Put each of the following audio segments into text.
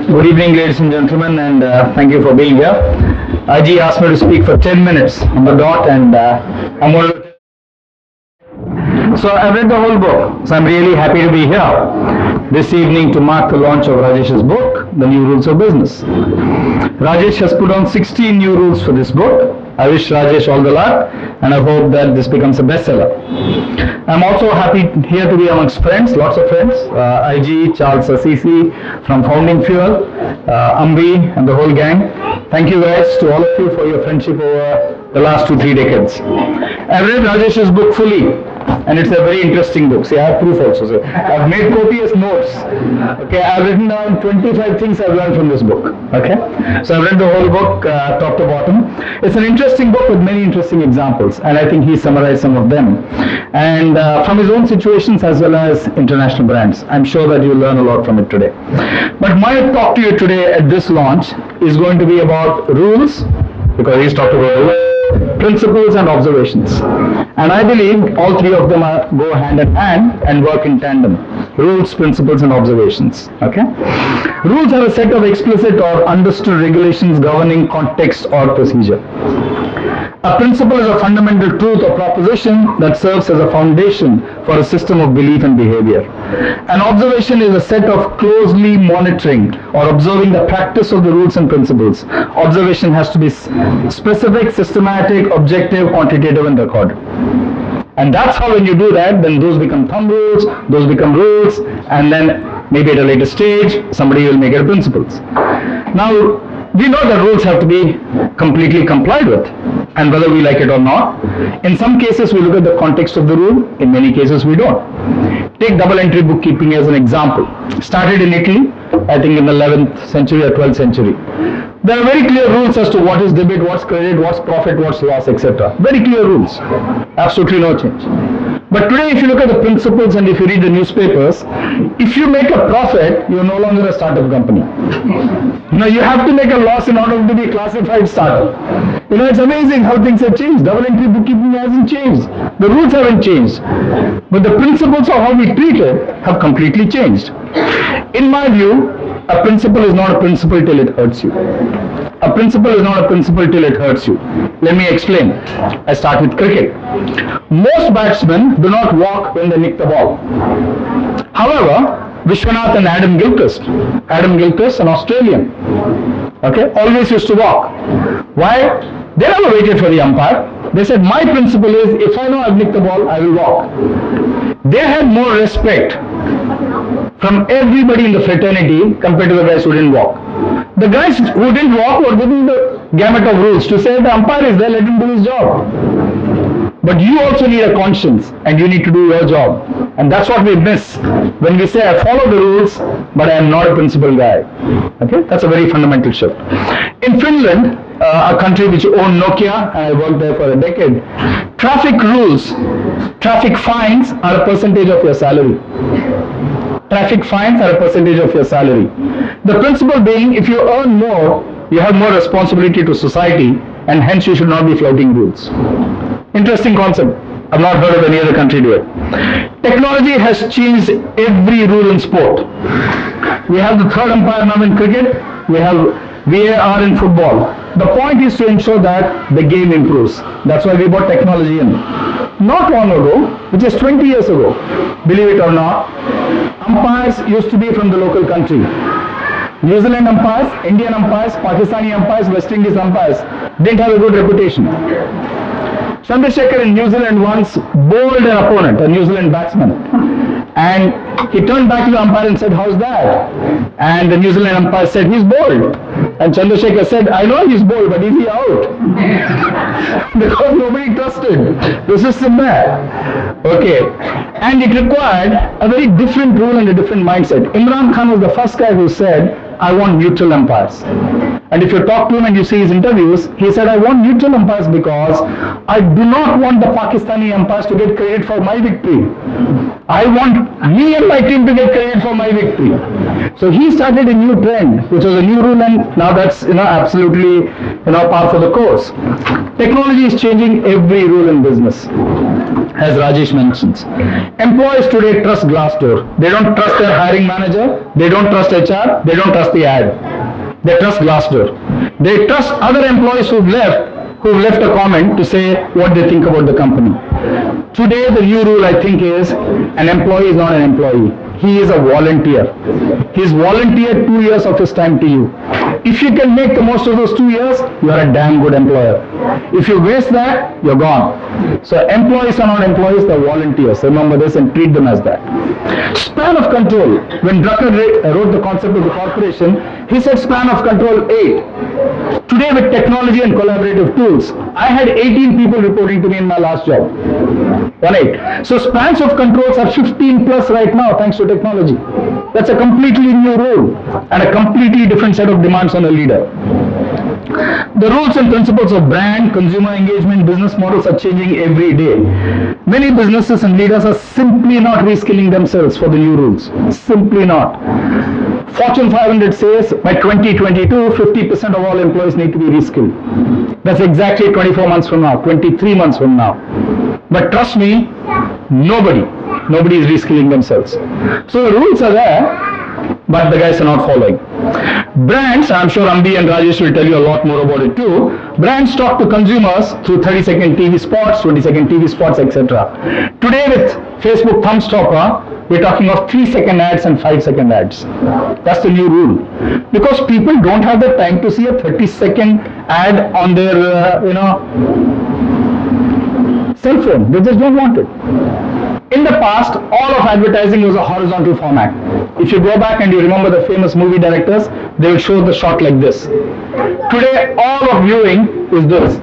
Good evening, ladies and gentlemen, and thank you for being here. Aji asked me to speak for 10 minutes on the dot, and I'm going to. So I've read the whole book, so I'm really happy to be here this evening to mark the launch of Rajesh's book, The New Rules of Business. Rajesh has put on 16 new rules for this book. I wish Rajesh all the luck, and I hope that this becomes a bestseller. I'm also happy here to be amongst friends, lots of friends, IG, Charles Assisi from Founding Fuel, Ambi and the whole gang. Thank you guys to all of you for your friendship over the last 2-3 decades. I've read Rajesh's book fully, and it's a very interesting book. See, I have proof also. So I've made copious notes. Okay, I've written down 25 things I've learned from this book. Okay, so I've read the whole book top to bottom. It's an interesting book with many interesting examples, and I think he summarized some of them. And from his own situations as well as international brands. I'm sure that you'll learn a lot from it today. But my talk to you today at this launch is going to be about rules, because he's talked about rules, principles and observations. And I believe all three of them go hand in hand and work in tandem. Rules, principles and observations. Okay? Rules are a set of explicit or understood regulations governing context or procedure. A principle is a fundamental truth or proposition that serves as a foundation for a system of belief and behavior. An observation is a set of closely monitoring or observing the practice of the rules and principles. Observation has to be specific, systematic, objective, quantitative and recorded. And that's how when you do that, then those become thumb rules, those become rules, and then maybe at a later stage, somebody will make it principles. Now, we know that rules have to be completely complied with, and whether we like it or not. In some cases, we look at the context of the rule. In many cases, we don't. Take double entry bookkeeping as an example. Started in Italy, I think in the 11th century or 12th century. There are very clear rules as to what is debit, what's credit, what's profit, what's loss, etc. Very clear rules. Absolutely no change. But today, if you look at the principles and if you read the newspapers, if you make a profit, you're no longer a startup company. You have to make a loss in order to be classified startup. It's amazing how things have changed. Double entry bookkeeping hasn't changed. The rules haven't changed. But the principles of how we treat it have completely changed. In my view, a principle is not a principle till it hurts you. A principle is not a principle till it hurts you. Let me explain. I start with cricket. Most batsmen do not walk when they nick the ball. However, Vishwanath and Adam Gilchrist, an Australian, okay, always used to walk. Why? They never waited for the umpire. They said, my principle is, if I know I've nicked the ball, I will walk. They had more respect from everybody in the fraternity compared to the guys who didn't walk. The guys who didn't walk were given the gamut of rules to say the umpire is there, let him do his job. But you also need a conscience and you need to do your job. And that's what we miss when we say I follow the rules, but I am not a principled guy. Okay, that's a very fundamental shift. In Finland, a country which owned Nokia, and I worked there for a decade, traffic rules, traffic fines are a percentage of your salary. Traffic fines are a percentage of your salary. The principle being, if you earn more, you have more responsibility to society, and hence you should not be flouting rules. Interesting concept. I've not heard of any other country do it. Technology has changed every rule in sport. We have the third umpire now in cricket. We have VAR in football. The point is to ensure that the game improves. That's why we brought technology in. Not long ago, which is 20 years ago, believe it or not, umpires used to be from the local country. New Zealand umpires, Indian umpires, Pakistani umpires, West Indies umpires didn't have a good reputation. Chandrasekhar in New Zealand once bowled an opponent, a New Zealand batsman. And he turned back to the umpire and said, how's that? And the New Zealand umpire said, he's bowled. And Chandrasekhar said, I know he's bowled, but is he out? Because nobody trusted the system there. Okay. And it required a very different rule and a different mindset. Imran Khan was the first guy who said, I want neutral umpires. And if you talk to him and you see his interviews, he said, I want neutral umpires because I do not want the Pakistani umpires to get credit for my victory. I want me and my team to get credit for my victory. So he started a new trend, which was a new rule, and now that's absolutely par for the course. Technology is changing every rule in business, as Rajesh mentions. Employees today trust Glassdoor. They don't trust their hiring manager. They don't trust HR. They don't trust the ad. They trust Glassdoor. They trust other employees who've left a comment to say what they think about the company. Today, the new rule, I think, is an employee is not an employee. He is a volunteer. He's volunteered 2 years of his time to you. If you can make the most of those 2 years, you are a damn good employer. If you waste that, you're gone. So employees are not employees, they're volunteers. Remember this and treat them as that. Span of control. When Drucker wrote the concept of the corporation, he said span of control 8. Today with technology and collaborative tools, I had 18 people reporting to me in my last job. 1-8. So spans of controls are 15 plus right now thanks to technology. That's a completely new role and a completely different set of demands on a leader. The rules and principles of brand, consumer engagement, business models are changing every day. Many businesses and leaders are simply not reskilling themselves for the new rules. Simply not. Fortune 500 says by 2022, 50% of all employees need to be reskilled. That's exactly 24 months from now, 23 months from now. But trust me, nobody is reskilling themselves. So the rules are there, but the guys are not following. Brands, I'm sure Ambi and Rajesh will tell you a lot more about it too. Brands talk to consumers through 30-second TV spots, 20-second TV spots, etc. Today with Facebook Thumbstopper, we're talking of 3-second ads and 5-second ads. That's the new rule. Because people don't have the time to see a 30-second ad on their, cell phone. They just don't want it. In the past, all of advertising was a horizontal format. If you go back and you remember the famous movie directors, they will show the shot like this. Today, all of viewing is this.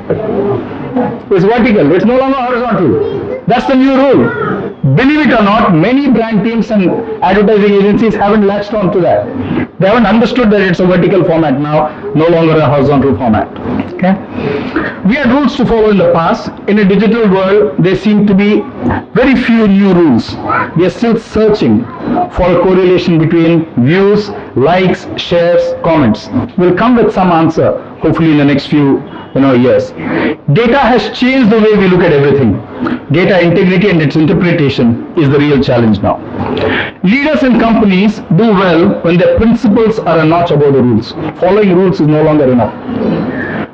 It's vertical. It's no longer horizontal. That's the new rule. Believe it or not, many brand teams and advertising agencies haven't latched on to that. They haven't understood that it's a vertical format now, no longer a horizontal format. Okay? We had rules to follow in the past. In a digital world, there seem to be very few new rules. We are still searching for a correlation between views, likes, shares, comments. We'll come with some answer, hopefully in the next few years. Data has changed the way we look at everything. Data integrity and its interpretation is the real challenge now. Leaders in companies do well when their principles are a notch above the rules. Following rules is no longer enough.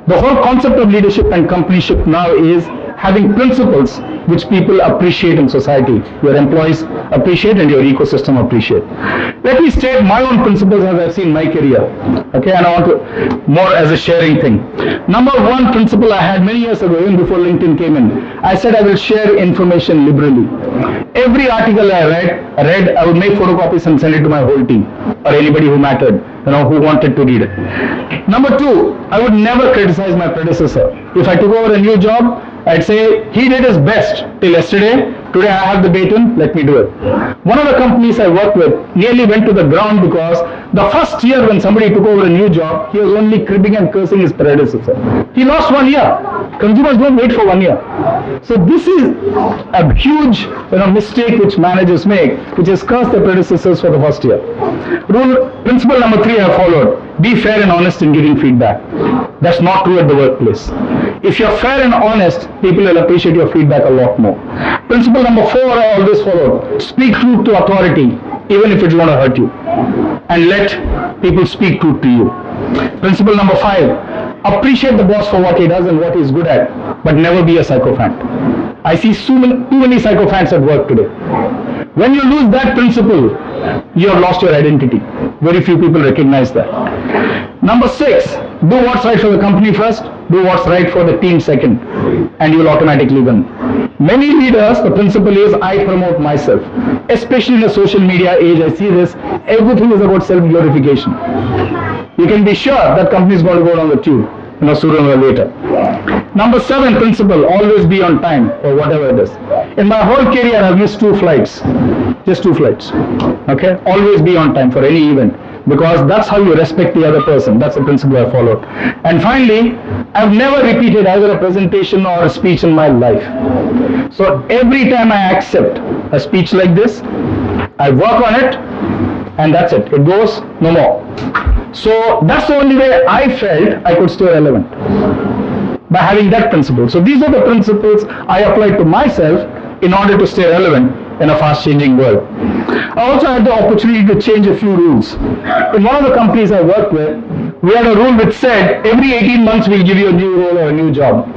The whole concept of leadership and companyship now is having principles which people appreciate in society. Your employees appreciate and your ecosystem appreciate. Let me state my own principles as I've seen my career. Okay, and I want to more as a sharing thing. Number one principle I had many years ago, even before LinkedIn came in, I said I will share information liberally. Every article I read, I would make photocopies and send it to my whole team or anybody who mattered, who wanted to read it. Number two, I would never criticize my predecessor. If I took over a new job, I'd say he did his best till yesterday. Today I have the baton, let me do it. One of the companies I worked with nearly went to the ground because the first year when somebody took over a new job, he was only cribbing and cursing his predecessor. He lost 1 year. Consumers don't wait for 1 year. So this is a huge mistake which managers make, which is curse their predecessors for the first year. Principle number 3 I followed. Be fair and honest in giving feedback. That's not true at the workplace. If you're fair and honest, people will appreciate your feedback a lot more. Principle number 4 I always followed. Speak truth to authority, even if it's going to hurt you. And let people speak truth to you. Principle number 5. Appreciate the boss for what he does and what he's good at, but never be a sycophant. I see too many sycophants at work today. When you lose that principle, you have lost your identity. Very few people recognize that. Number 6, do what's right for the company first, do what's right for the team second, and you will automatically win. Many leaders, the principle is I promote myself. Especially in the social media age, I see this, everything is about self-glorification. You can be sure that company is going to go down the tube, sooner or later. Number 7 principle, always be on time or whatever it is. In my whole career, I've missed 2 flights. Just 2 flights. Okay? Always be on time for any event. because that's how you respect the other person. That's the principle I followed. And finally, I've never repeated either a presentation or a speech in my life. So every time I accept a speech like this, I work on it, and that's it. It goes no more. So that's the only way I felt I could stay relevant, by having that principle. So these are the principles I applied to myself in order to stay relevant in a fast-changing world. I also had the opportunity to change a few rules. In one of the companies I worked with, we had a rule which said every 18 months we'll give you a new role or a new job.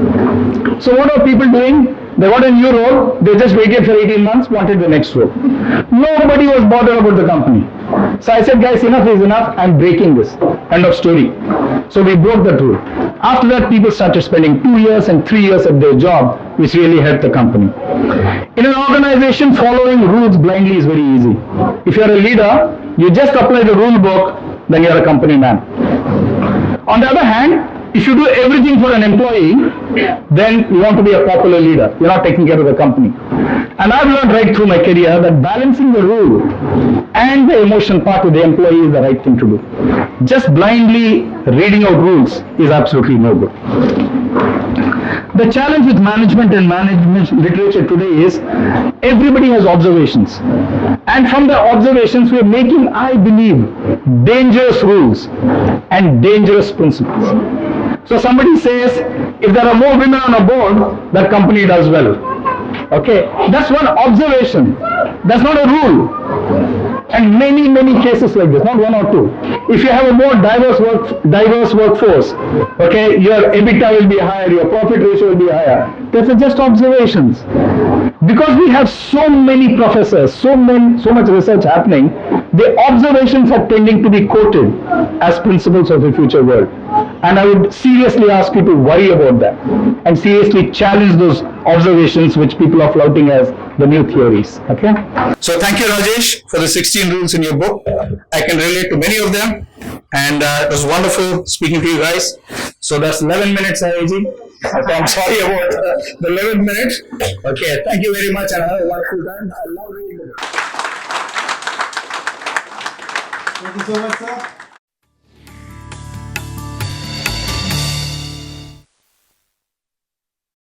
So what are people doing? They got a new role, they just waited for 18 months, wanted the next role. Nobody was bothered about the company. So I said, guys, enough is enough, I'm breaking this. End of story. So we broke that rule. After that, people started spending 2 years and 3 years at their job, which really helped the company. In an organization, following rules blindly is very easy. If you're a leader, you just apply the rule book, then you're a company man. On the other hand, if you do everything for an employee, then you want to be a popular leader. You're not taking care of the company. And I've learned right through my career that balancing the rule and the emotion part with the employee is the right thing to do. Just blindly reading out rules is absolutely no good. The challenge with management and management literature today is everybody has observations. And from the observations, we are making, I believe, dangerous rules and dangerous principles. So somebody says, if there are more women on a board, that company does well. Okay, that's one observation. That's not a rule. And many cases like this, not one or two. If you have a more diverse workforce, okay, your EBITDA will be higher, your profit ratio will be higher. These are just observations. Because we have so many professors, so much research happening, the observations are tending to be quoted as principles of the future world. And I would seriously ask you to worry about that and seriously challenge those observations which people are flouting as the new theories. Okay? So thank you, Rajesh, for the 16 rules in your book. I can relate to many of them, and it was wonderful speaking to you guys. So that's 11 minutes, IAG. Okay, I'm sorry about the 11 minutes. Okay, thank you very much, and have a wonderful time. I love reading the book. Thank you so much, sir.